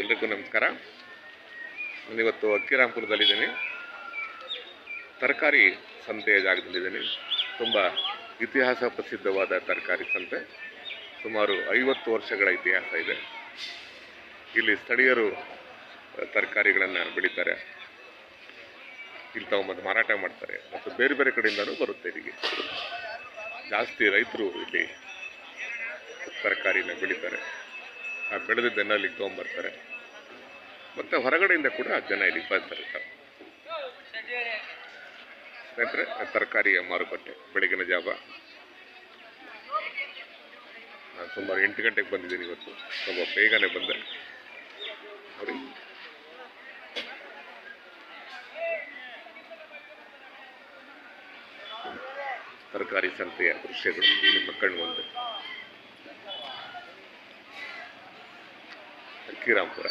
ಎಲ್ರಿಗೂ ನಮಸ್ಕಾರ. ನಾನಿವತ್ತು ಅಕ್ಕಿರಾಂಪುರದಲ್ಲಿದ್ದೀನಿ. ತರಕಾರಿ ಸಂತೆಯ ಜಾಗದಲ್ಲಿದ್ದೀನಿ. ತುಂಬ ಇತಿಹಾಸ ಪ್ರಸಿದ್ಧವಾದ ತರಕಾರಿ ಸಂತೆ. ಸುಮಾರು 50 ವರ್ಷಗಳ ಇತಿಹಾಸ ಇದೆ. ಇಲ್ಲಿ ಸ್ಥಳೀಯರು ತರಕಾರಿಗಳನ್ನು ಬೆಳೀತಾರೆ, ಇಲ್ಲಿ ತಗೊಂಬಂದು ಮಾರಾಟ ಮಾಡ್ತಾರೆ ಮತ್ತು ಬೇರೆ ಬೇರೆ ಕಡೆಯಿಂದಲೂ ಬರುತ್ತೆ. ಇಲ್ಲಿಗೆ ಜಾಸ್ತಿ ರೈತರು ಇಲ್ಲಿ ತರಕಾರಿನ ಬೆಳೀತಾರೆ. ಆ ಬೆಳೆದಿದ್ದನ್ನು ಇಲ್ಲಿಗೆ ತೊಗೊಂಬರ್ತಾರೆ ಮತ್ತು ಹೊರಗಡೆಯಿಂದ ಕೂಡ ಜನ ಇಲ್ಲಿಗೆ ಬರ್ತಾರೆ. ಸ್ನೇಹಿತರೆ, ತರಕಾರಿಯ ಮಾರುಕಟ್ಟೆ ಬೆಳಗಿನ ಜಾವ. ನಾನು ಸುಮಾರು 8 ಗಂಟೆಗೆ ಬಂದಿದ್ದೀನಿ ಇವತ್ತು. ಸ್ವಲ್ಪ ಬೇಗನೆ ಬಂದೆ. ನೋಡಿ, ತರಕಾರಿ ಸಂತೆಯ ದೃಶ್ಯಗಳು ನಿಮ್ಮ ಕಣ್ಣು ಮುಂದೆ. ಅಕ್ಕಿರಾಂಪುರ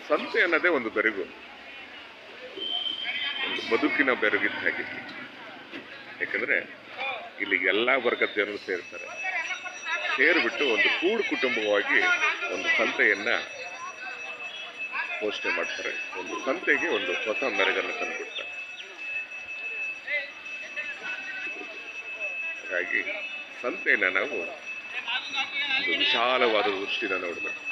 ಸಂತೆ ಅನ್ನೋದೇ ಒಂದು ಬೆರಗು, ಒಂದು ಬದುಕಿನ ಬೆರಗಿದ್ದ ಹಾಗೆ. ಯಾಕಂದ್ರೆ ಇಲ್ಲಿ ಎಲ್ಲ ವರ್ಗದ ಜನರು ಸೇರ್ತಾರೆ. ಸೇರಿಬಿಟ್ಟು ಒಂದು ಕೂಡು ಕುಟುಂಬವಾಗಿ ಒಂದು ಸಂತೆಯನ್ನ ಪೋಷಣೆ ಮಾಡ್ತಾರೆ. ಒಂದು ಸಂತೆಗೆ ಒಂದು ಹೊಸ ಮೆರಗನ್ನು ತಂದುಬಿಡ್ತಾರೆ. ಹಾಗಾಗಿ ಸಂತೆಯನ್ನ ನಾವು ಒಂದು ವಿಶಾಲವಾದ ದೃಷ್ಟಿನ ನೋಡಬೇಕು.